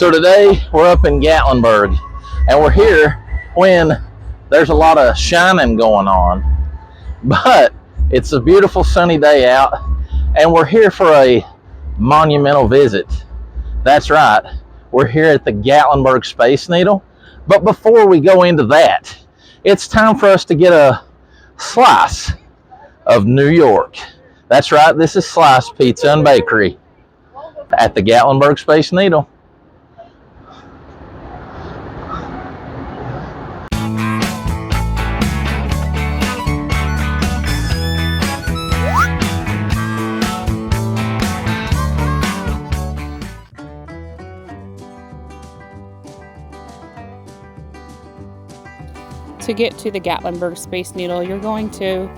So today we're up in Gatlinburg, and we're here when there's a lot of shining going on, but it's a beautiful sunny day out, and we're here for a monumental visit. That's right, we're here at the Gatlinburg Space Needle. But before we go into that, it's time for us to get a slice of New York. That's right, this is Slice Pizza and Bakery at the Gatlinburg Space Needle. To get to the Gatlinburg Space Needle, you're going to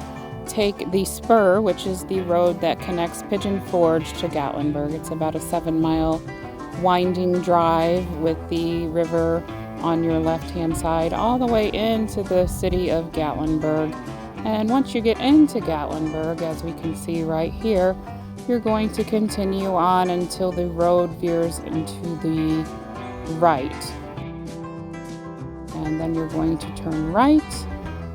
take the spur, which is the road that connects Pigeon Forge to Gatlinburg. It's about a 7-mile winding drive with the river on your left-hand side all the way into the city of Gatlinburg. And once you get into Gatlinburg, as we can see right here, you're going to continue on until the road veers into the right. And then you're going to turn right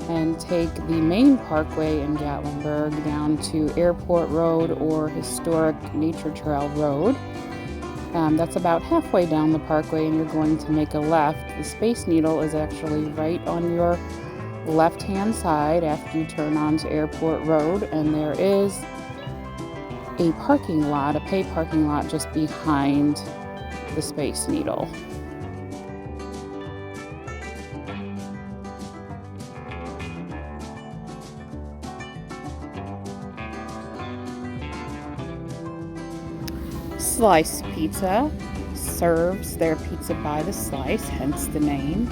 and take the main parkway in Gatlinburg down to Airport Road or Historic Nature Trail Road. That's about halfway down the parkway, and you're going to make a left. The Space Needle is actually right on your left-hand side after you turn onto Airport Road, and there is a parking lot, a paid parking lot just behind the Space Needle. Slice Pizza serves their pizza by the slice, hence the name.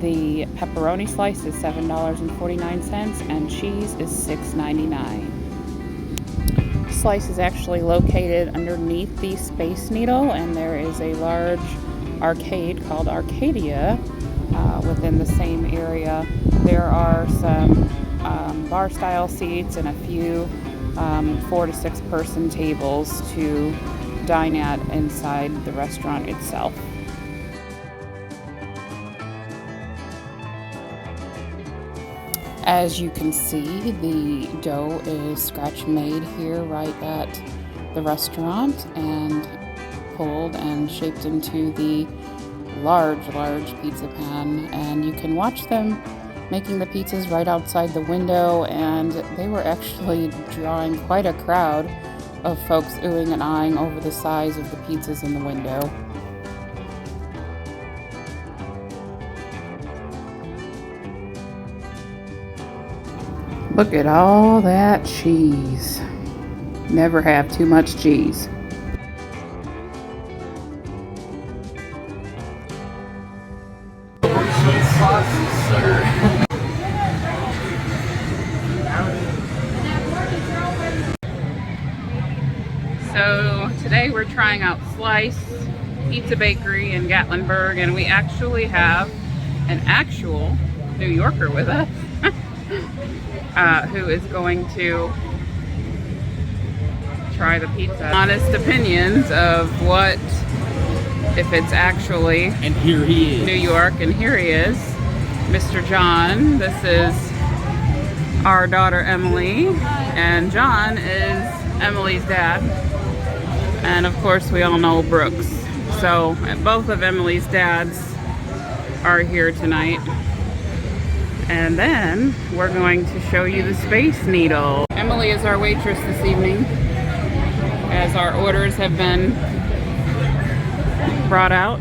The pepperoni slice is $7.49 and cheese is $6.99. Slice is actually located underneath the Space Needle, and there is a large arcade called Arcadia within the same area. There are some bar style seats and a few 4 to 6 person tables to dine at inside the restaurant itself. As you can see, the dough is scratch made here right at the restaurant and pulled and shaped into the large pizza pan, and you can watch them making the pizzas right outside the window, and they were actually drawing quite a crowd of folks oohing and eyeing over the size of the pizzas in the window. Look at all that cheese. Never have too much cheese. So today we're trying out Slice Pizza Bakery in Gatlinburg, and we actually have an actual New Yorker with us who is going to try the pizza. Honest opinions of what, if it's actually And here he is. New York, and here he is, Mr. John. This is our daughter Emily, and John is Emily's dad. And of course we all know Brooks. So both of Emily's dads are here tonight. And then we're going to show you the Space Needle. Emily is our waitress this evening, as our orders have been brought out.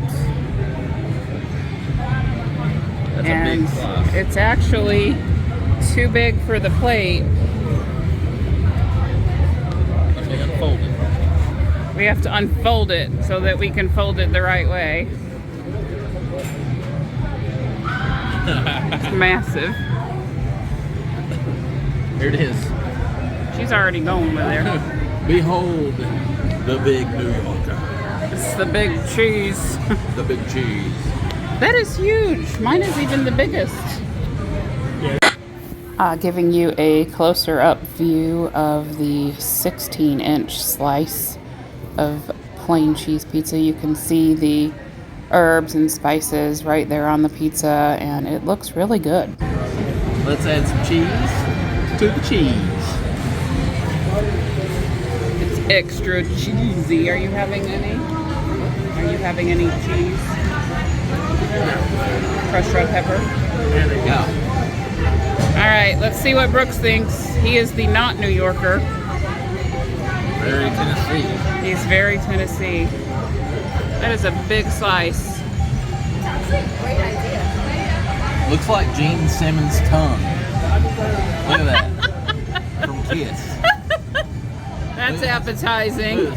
That's and a big slice. It's actually too big for the plate. Let me unfold it. We have to unfold it so that we can fold it the right way. It's massive. Here it is. She's already going with there. Behold the big New Yorker. It's the big cheese. The big cheese. That is huge. Mine is even the biggest. Giving you a closer up view of the 16-inch slice of plain cheese pizza. You can see the herbs and spices right there on the pizza, and it looks really good. Let's add some cheese to the cheese. It's extra cheesy. Are you having any? Are you having any cheese? Crushed red pepper? There we go. All right, let's see what Brooks thinks. He is the not New Yorker. Very Tennessee. He's very Tennessee. That is a big slice. Great idea. Looks like Gene Simmons' tongue. Look at that. From Kiss. That's appetizing.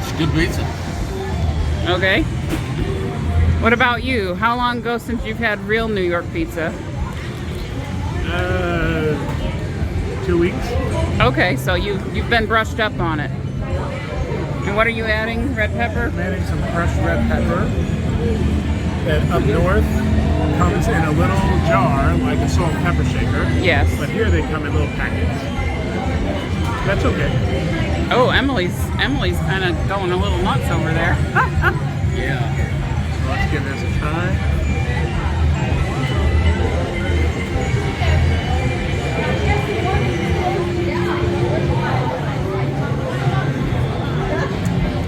It's good pizza. Okay. What about you? How long ago since you've had real New York pizza? 2 weeks. Okay, so you've been brushed up on it. And what are you adding? Red pepper? I'm adding some crushed red pepper that up north comes in a little jar like a salt and pepper shaker. Yes. But here they come in little packets. That's okay. Oh, Emily's kind of going a little nuts over there. Yeah. So let's give this a try.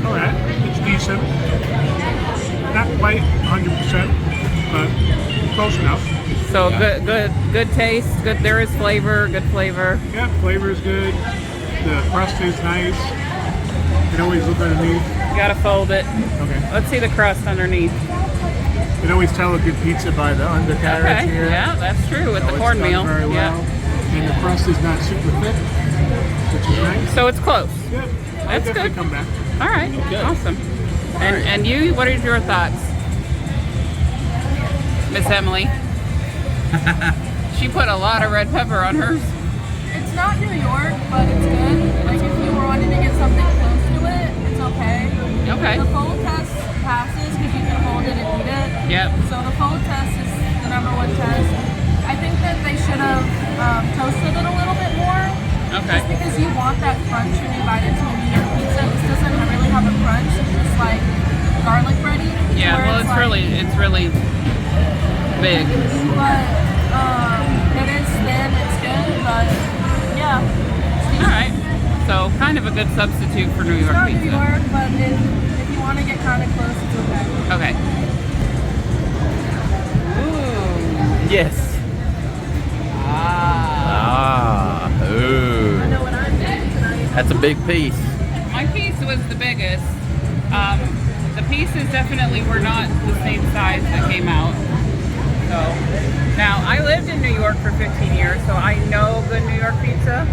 Alright, it's decent. Not quite 100%, but close enough. So good taste. Good. There is flavor. Good flavor. Yeah, flavor is good. The crust is nice. You can always look underneath. You gotta fold it. Okay. Let's see the crust underneath. You can always tell a good pizza by the undercarriage Okay. here. Yeah, that's true with So the it's cornmeal. done very well. Yeah. And the crust is not super thick, which is nice. So it's close. Yeah, I'll That's definitely good. come back. All right. Good. Awesome. And you? What are your thoughts, Miss Emily? She put a lot of red pepper on hers. It's not New York, but it's good. Like if you wanted to get something close to it, it's okay. Okay. The fold test passes because you can hold it and eat it. Yep. So the fold test is the #1 test. I think that they should have toasted it a little bit more. Okay. Just because you want that crunch when you bite into a New York pizza. This doesn't really have a crunch. It's just like garlic bready. Yeah. where Well, it's really big. But it is thin. It's good. But yeah. It's decent. All right. So kind of a good substitute for New It's York not pizza. New York, but if you want to get kind of close, it's okay. Okay. Ooh. Yes. Ooh. I know what I'm getting tonight. That's a big piece. My piece was the biggest. The pieces definitely were not the same size that came out. So now I lived in New York for 15 years, so I know good New York pizza.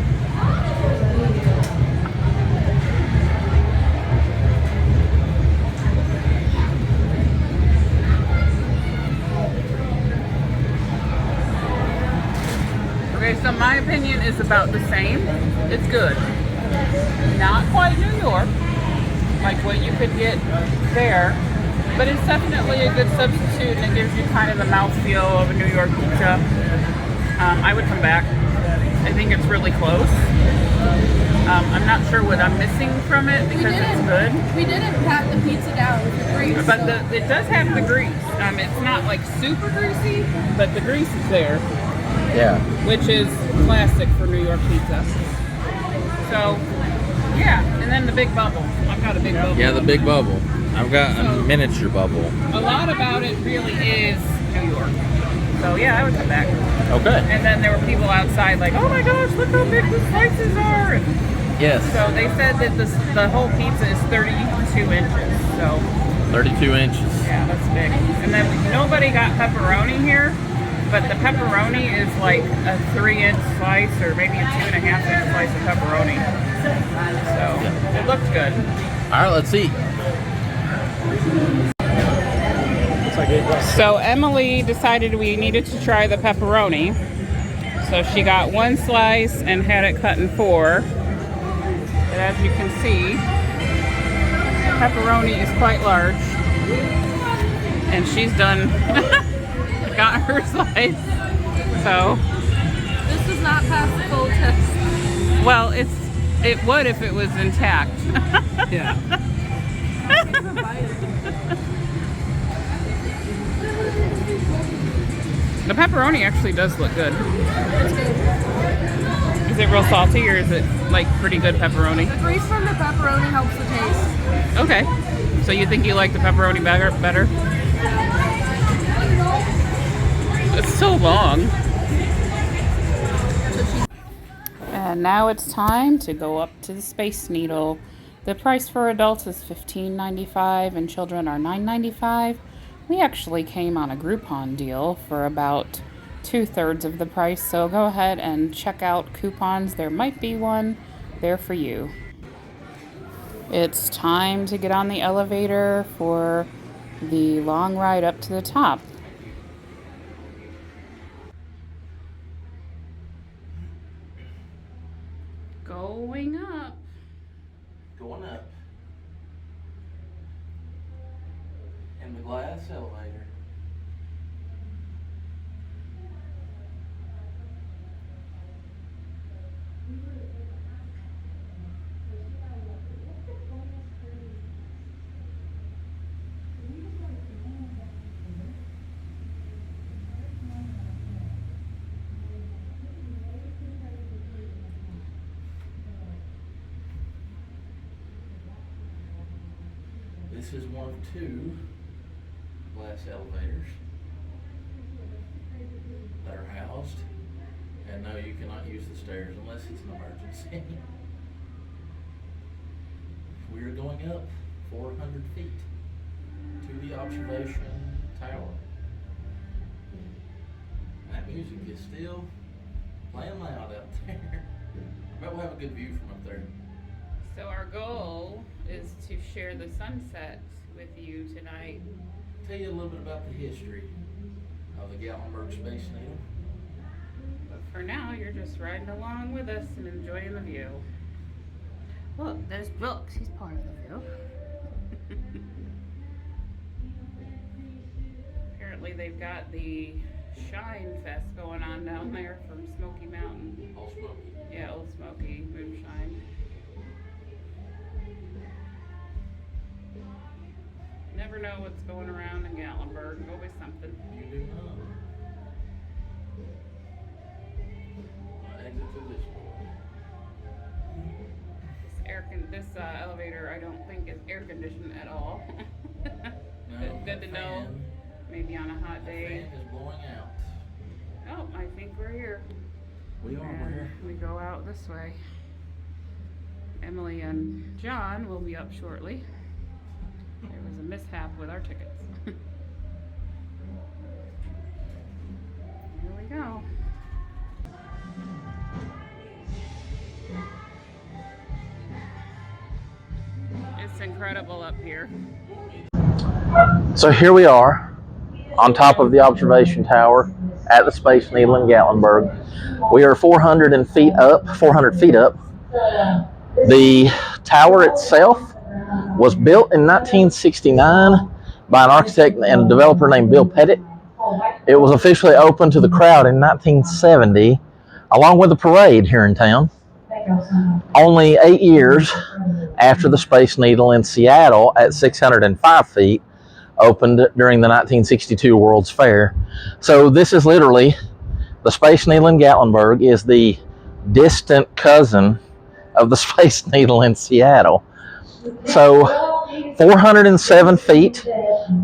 Okay, so my opinion is about the same. It's good. Not quite New York, like what you could get there, but it's definitely a good substitute and it gives you kind of the mouthfeel of a New York pizza. I would come back. I think it's really close. I'm not sure what I'm missing from it because it's good. We didn't pat the pizza down with the grease. But so- it does have the grease. It's not like super greasy, but the grease is there, Yeah. which is classic for New York pizza. So, yeah, and then the big bubble. I've got a big bubble. Yeah, the big bubble. I've got So- a miniature bubble. A lot about it really is New York. So, yeah, I would come back. Okay. And then there were people outside like, oh my gosh, look how big the slices are. And Yes. so they said that the whole pizza is 32 inches. So, 32 inches. yeah, that's big. And then nobody got pepperoni here. But the pepperoni is like a 3-inch slice or maybe a 2.5-inch slice of pepperoni. So it looked good. All right, let's eat. So Emily decided we needed to try the pepperoni. So she got 1 slice and had it cut in 4. And as you can see, pepperoni is quite large. and she's done got her slice. So This does not pass the full test. well, it would if it was intact. Yeah. The pepperoni actually does look good. Is it real salty or is it like pretty good pepperoni? The grease from the pepperoni helps the taste. Okay. So you think you like the pepperoni better? It's so long. And now it's time to go up to the Space Needle. The price for adults is $15.95 and children are $9.95. We actually came on a Groupon deal for about 2/3 of the price, so go ahead and check out coupons. There might be one there for you. It's time to get on the elevator for the long ride up to the top. Going up. Going up. In the glass elevator. This is one of 2 glass elevators that are housed, and no, you cannot use the stairs unless it's an emergency. We are going up 400 feet to the observation tower. That music is still playing loud out there. I bet we'll have a good view from up there. So our goal is to share the sunset with you tonight. Tell you a little bit about the history of the Gatlinburg Space Needle. But for now, you're just riding along with us and enjoying the view. Look, there's Brooks. He's part of the view. Apparently they've got the Shine Fest going on down there from Smoky Mountain. Old Smoky. Yeah, Old Smoky Moonshine. Never know what's going around in Gatlinburg. Always something. You do not. Exit through this one. This elevator, I don't think is air conditioned at all. No, Good to know. fan- Maybe on a hot The day. fan is blowing out. Oh, I think we're here. We are And here. we go out this way. Emily and John will be up shortly. There was a mishap with our tickets. Here we go. It's incredible up here. So here we are on top of the observation tower at the Space Needle in Gatlinburg. We are 400 feet up. The tower itself was built in 1969 by an architect and developer named Bill Pettit. It was officially opened to the crowd in 1970, along with a parade here in town. Only 8 years after the Space Needle in Seattle at 605 feet opened during the 1962 World's Fair. So this is literally, the Space Needle in Gatlinburg is the distant cousin of the Space Needle in Seattle. So 407 feet.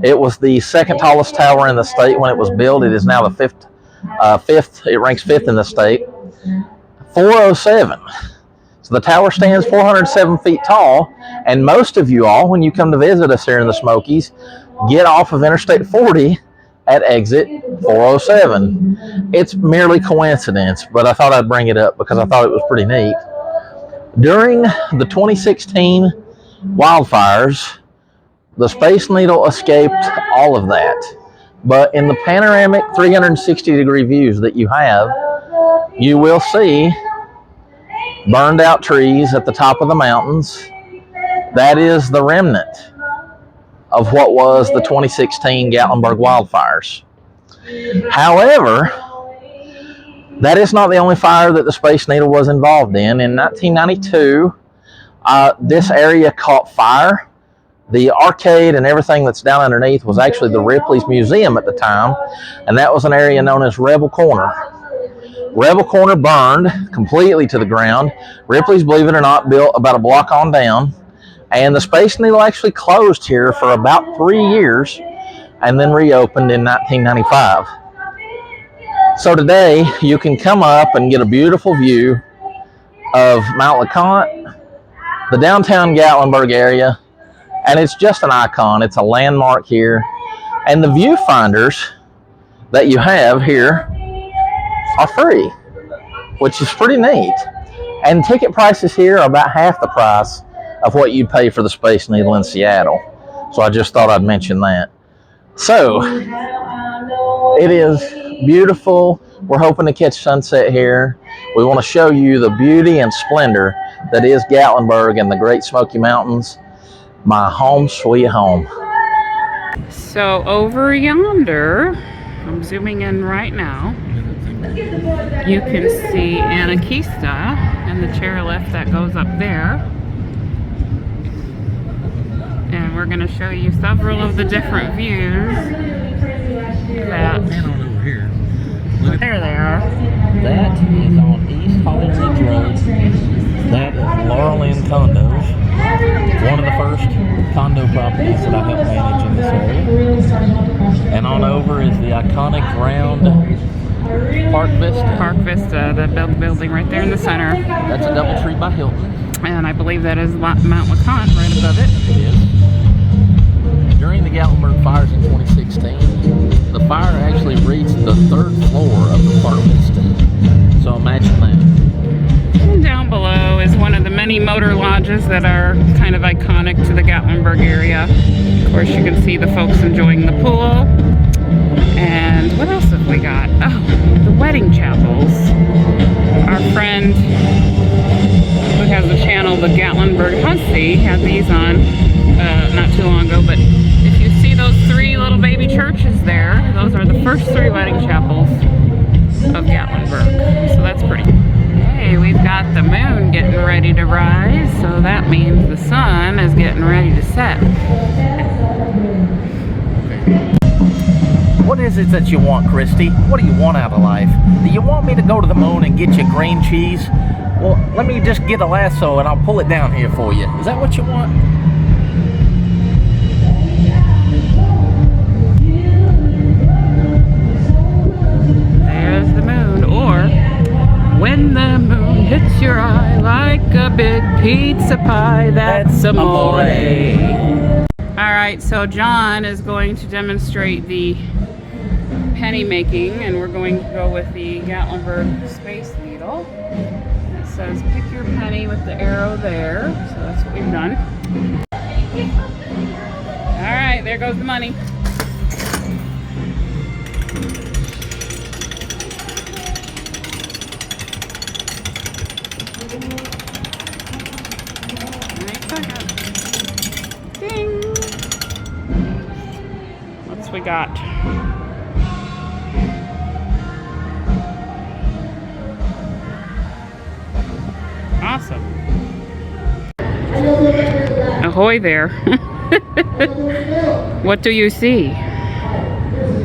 It was the second tallest tower in the state when it was built. It is now the fifth. It ranks 5th in the state. 407. So the tower stands 407 feet tall, and most of you all, when you come to visit us here in the Smokies, get off of Interstate 40 at exit 407. It's merely coincidence, but I thought I'd bring it up because I thought it was pretty neat. During the 2016 wildfires, the Space Needle escaped all of that. But in the panoramic 360-degree views that you have, you will see burned out trees at the top of the mountains. That is the remnant of what was the 2016 Gatlinburg wildfires. However, that is not the only fire that the Space Needle was involved in. In 1992, this area caught fire. The arcade and everything that's down underneath was actually the Ripley's Museum at the time, and that was an area known as Rebel Corner. Rebel Corner burned completely to the ground. Ripley's, believe it or not, built about a block on down, and the Space Needle actually closed here for about 3 years and then reopened in 1995. So today you can come up and get a beautiful view of Mount LeConte, the downtown Gatlinburg area, and it's just an icon. It's a landmark here, and the viewfinders that you have here are free, which is pretty neat. And ticket prices here are about half the price of what you pay for the Space Needle in Seattle. So I just thought I'd mention that. So it is beautiful. We're hoping to catch sunset here. We want to show you the beauty and splendor that is Gatlinburg and the Great Smoky Mountains. My home sweet home. So over yonder, I'm zooming in right now, you can see Anakista and the chairlift that goes up there. And we're going to show you several of the different views that Over here. there they are. That is on East Holly Ridge Road. That is Laurel Inn Condos. One of the first condo properties that I helped manage in this area. And on over is the iconic round Park Vista. Park Vista, the building right there in the center. That's a Doubletree by Hilton. And I believe that is Mount LeConte right above it. It is. During the Gatlinburg fires in 2016, the fire actually reached the 3rd floor of the Park Vista. So imagine that. And down below is one of the many motor lodges that are kind of iconic to the Gatlinburg area. Of course, you can see the folks enjoying the pool. And what else have we got? Oh, the wedding chapels. Our friend who has a channel, the Gatlinburg Hussey, had these on not too long ago. But if you see those 3 little baby churches there, those are the first 3 wedding chapels of Gatlinburg. So that's pretty. Hey, we've got the moon getting ready to rise, so that means the sun is getting ready to set. What is it that you want, Christy? What do you want out of life? Do you want me to go to the moon and get you green cheese? Well, let me just get a lasso and I'll pull it down here for you. Is that what you want? There's the moon, or when the moon hits your eye like a big pizza pie, that's amore. Alright, so John is going to demonstrate the penny making, and we're going to go with the Gatlinburg Space Needle. It says pick your penny with the arrow there, so that's what we've done. Alright, there goes the money. Ding! What's we got? Awesome. Ahoy there. What do you see?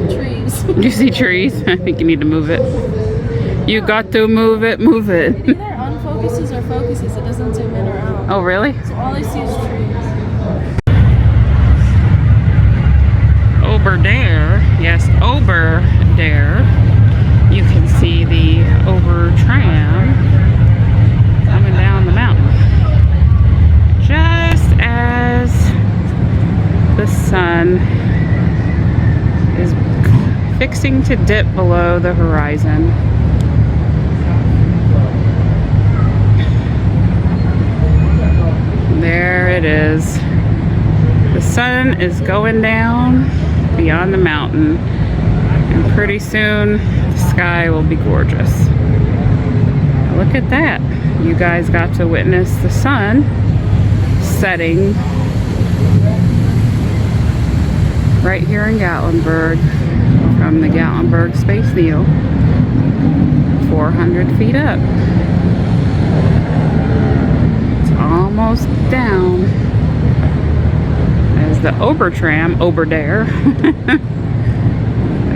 Trees. You see trees? I think you need to move it. You got to move it, move it. Either unfocuses or focuses. It doesn't zoom in or out. Oh, really? So all I see is trees. Over there, yes, over there, you can see the over tram coming down the mountain. Just as the sun is fixing to dip below the horizon. There it is. The sun is going down beyond the mountain, and pretty soon the sky will be gorgeous. Look at that. You guys got to witness the sun setting right here in Gatlinburg from the Gatlinburg Space Needle. 400 feet up. It's almost down as the Obertram, Oberdare,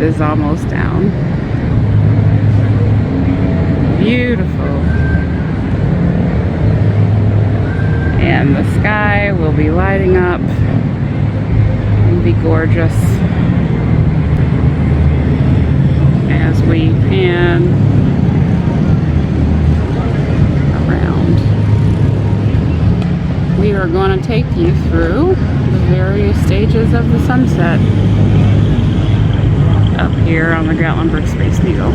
is almost down. Beautiful. And the sky will be lighting up and be gorgeous as we pan around. We are going to take you through the various stages of the sunset up here on the Gatlinburg Space Needle.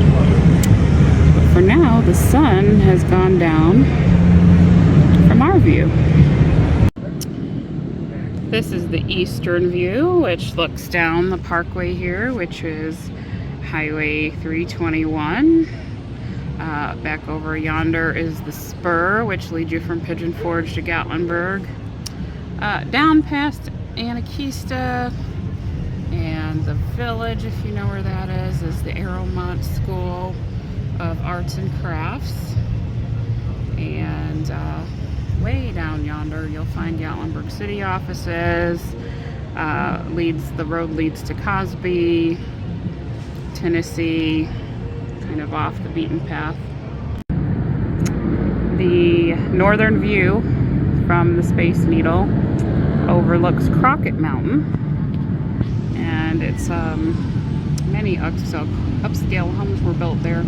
But for now, the sun has gone down from our view. This is the eastern view, which looks down the parkway here, which is Highway 321. Back over yonder is the spur, which leads you from Pigeon Forge to Gatlinburg. Down past Anakista and the village, if you know where that is the Aeromont School of Arts and Crafts. And way down yonder you'll find Gatlinburg City offices. The road leads to Cosby, Tennessee, kind of off the beaten path. The northern view from the Space Needle overlooks Crockett Mountain, and it's many upscale homes were built there.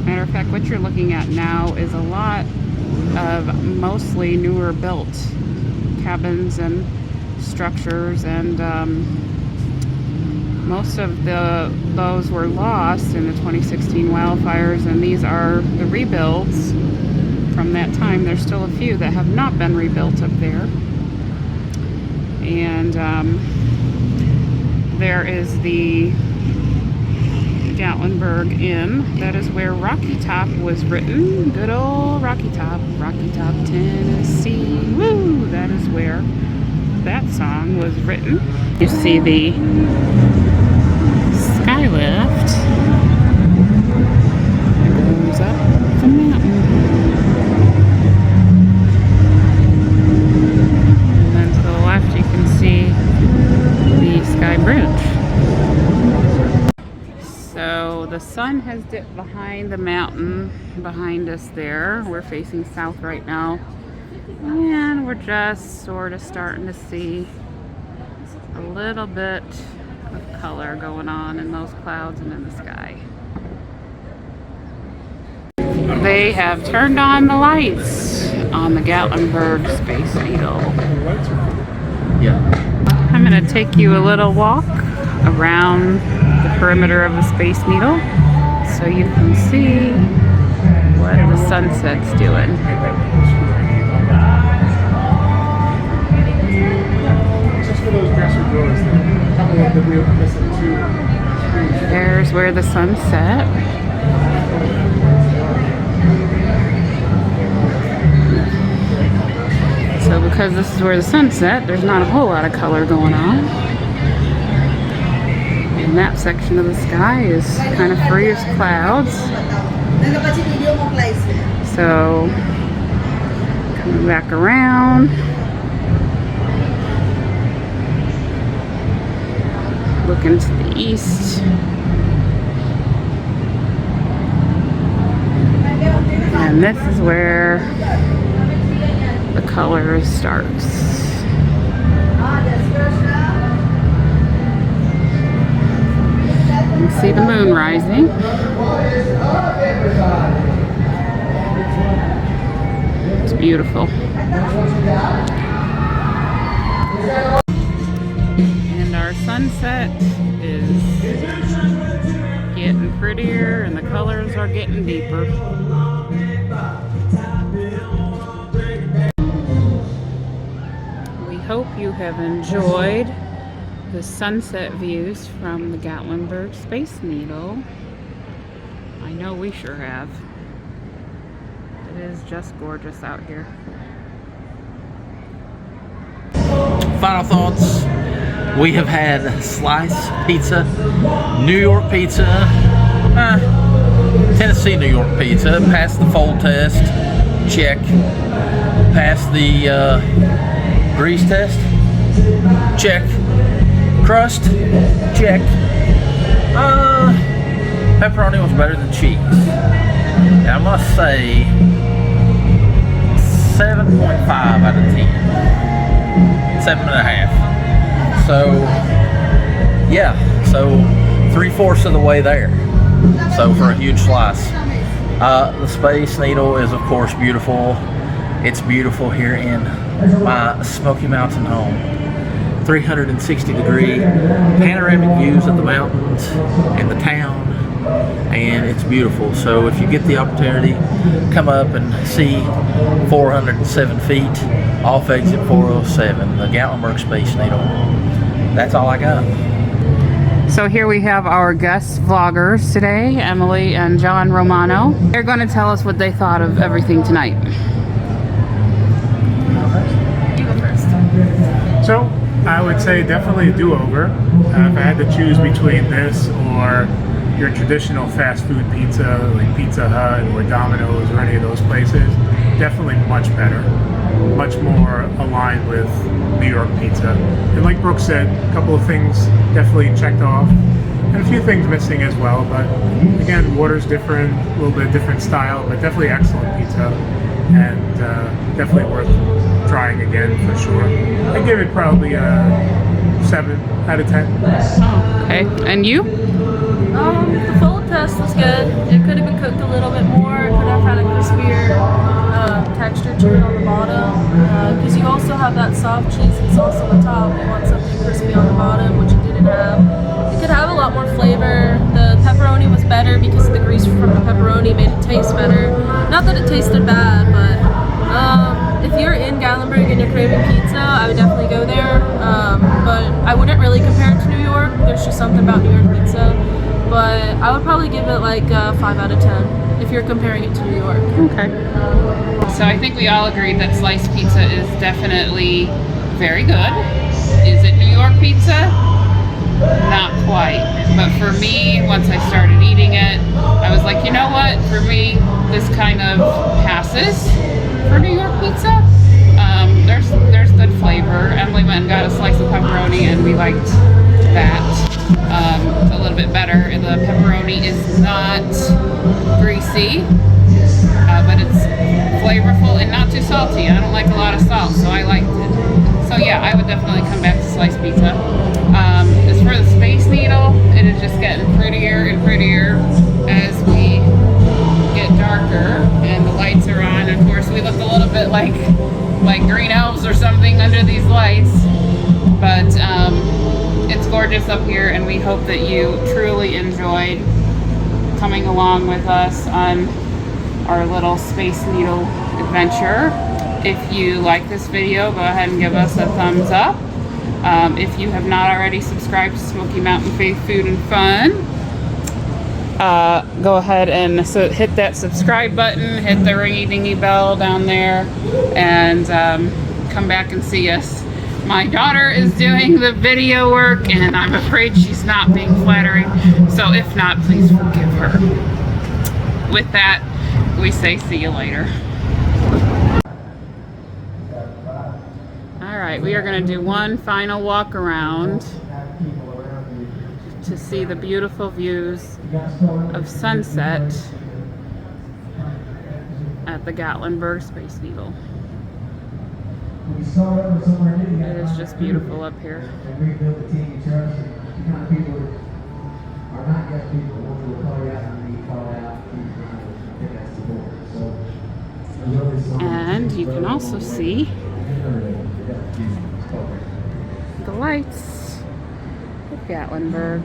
Matter of fact, what you're looking at now is a lot of mostly newer built cabins and structures, and most of those were lost in the 2016 wildfires, and these are the rebuilds from that time. There's still a few that have not been rebuilt up there. And there is the Gatlinburg Inn. That is where Rocky Top was written. Good old Rocky Top, Tennessee. Woo! That is where that song was written. You see the skylift. It goes up the mountain. And then to the left you can see the Sky Bridge. So the sun has dipped behind the mountain behind us there. We're facing south right now. And we're just sort of starting to see a little bit of color going on in those clouds and in the sky. They have turned on the lights on the Gatlinburg Space Needle. I'm going to take you a little walk around the perimeter of the Space Needle so you can see what the sunset's doing. There's where the sun set. So because this is where the sun set, there's not a whole lot of color going on. And that section of the sky is kind of free of clouds. So coming back around. Looking to the east. And this is where the color starts. You can see the moon rising. It's beautiful. And our sunset is getting prettier and the colors are getting deeper. We hope you have enjoyed the sunset views from the Gatlinburg Space Needle. I know we sure have. It is just gorgeous out here. Final thoughts. We have had slice pizza, New York pizza, Tennessee New York pizza, passed the fold test, check. Passed the grease test, check. Crust, check. Pepperoni was better than cheese. And I must say 7.5 out of 10. 7.5. So, yeah. So, 3/4 of the way there. So, for a huge slice. The Space Needle is, of course, beautiful. It's beautiful here in my Smoky Mountain home. 360-degree panoramic views of the mountains and the town, and it's beautiful. So if you get the opportunity, come up and see 407 feet off exit 407, the Gatlinburg Space Needle. That's all I got. So here we have our guest vloggers today, Emily and John Romano. They're going to tell us what they thought of everything tonight. You go first. So, I would say definitely a do-over. If I had to choose between this or your traditional fast food pizza, like Pizza Hut or Domino's or any of those places, definitely much better. Much more aligned with New York pizza. And like Brooke said, a couple of things definitely checked off. And a few things missing as well, but again, water's different, a little bit different style, but definitely excellent pizza. And definitely worth trying again for sure. I give it probably a 7 out of 10. Okay, and you? The fold test was good. It could have been cooked a little bit more. It could have had a crispier texture to it on the bottom. Because you also have that soft cheese and sauce on the top. You want something crispy on the bottom, which it didn't have. It could have a lot more flavor. The pepperoni was better because the grease from the pepperoni made it taste better. Not that it tasted bad, but if you're in Gatlinburg and you're craving pizza, I would definitely go there. But I wouldn't really compare it to New York. There's just something about New York pizza. But I would probably give it like a 5 out of 10 if you're comparing it to New York. Okay. So I think we all agreed that sliced pizza is definitely very good. Is it New York pizza? Not quite. But for me, once I started eating it, I was like, you know what? For me, this kind of passes for New York pizza. There's good flavor. Emily went and got a slice of pepperoni and we liked that a little bit better. The pepperoni is not greasy, but it's flavorful and not too salty. I don't like a lot of salt, so I liked it. So yeah, I would definitely come back to sliced pizza. As for the Space Needle, it is just getting prettier and prettier as we get darker and the lights are on. Of course, we look a little bit like green elves or something under these lights, but it's gorgeous up here, and we hope that you truly enjoyed coming along with us on our little Space Needle adventure. If you like this video, go ahead and give us a thumbs up. If you have not already subscribed to Smoky Mountain Faith Food and Fun, go ahead and hit that subscribe button, hit the ringy-dingy bell down there, and come back and see us. My daughter is doing the video work, and I'm afraid she's not being flattering, so if not, please forgive her. With that, we say see you later. Alright, we are going to do one final walk around to see the beautiful views of sunset at the Gatlinburg Space Needle. It is just beautiful up here. And you can also see the lights of Gatlinburg.